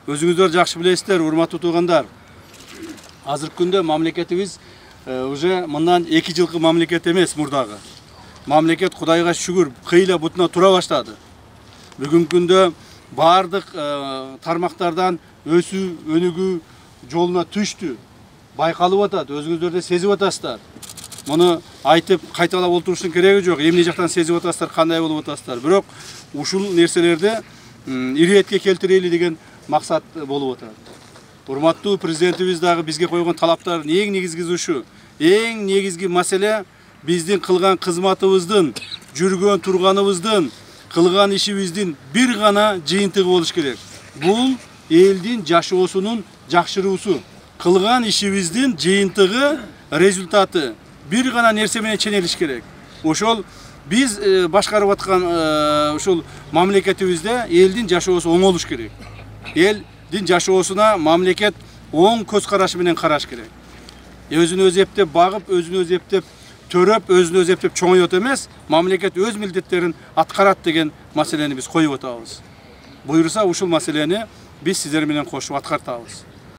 Өзүңүздөр жакшы билесиздер, урматтуу туугандар. Азыркы күндө мамлекетибиз уже мындан 2 жылкы мамлекет эмес мурдагы. Мамлекет Кудайга шүгүр кыйла бутуна тура баштады. Бүгүнкү күндө бардык тармактардан өсүү, өнүгүү жолуна түштү. Байкалып атат, өзүңүздөр да сезип атасыздар. Муну айтып кайталап олтуруштун кереги жок. Эмне жактан сезип атасыздар, кандай болуп атасыздар. Бирок ушул нерселерди иретке келтирели деген максат болуп атат. Урматтуу президентибиз дагы бизге койгон талаптардын эң негизгиси ушу. Эң негизги маселе биздин кылган кызматыбыздын, жүргөн турганыбыздын, кылган ишибиздин бир гана жыйынтыгы болуш керек. Бул элдин жашоосунун жакшыруусу. Кылган ишибиздин жыйынтыгы, результаты бир гана нерсе менен ченелиш керек. Ошол биз башкарып аткан ушул мамлекетибизде элдин жашоосу оң болуш керек. Элдин жашоосуна мамлекет оң көз карашы менен караш керек. Өзүн өзү эптеп багып, өзүн өзү эптеп төрөп, өзүн өзү эптеп чоңойот эмес, мамлекет өз милдеттерин аткарат деген маселени биз коюп атабыз. Буйруса ушул маселени биз сиздер менен кошуп аткартабыз.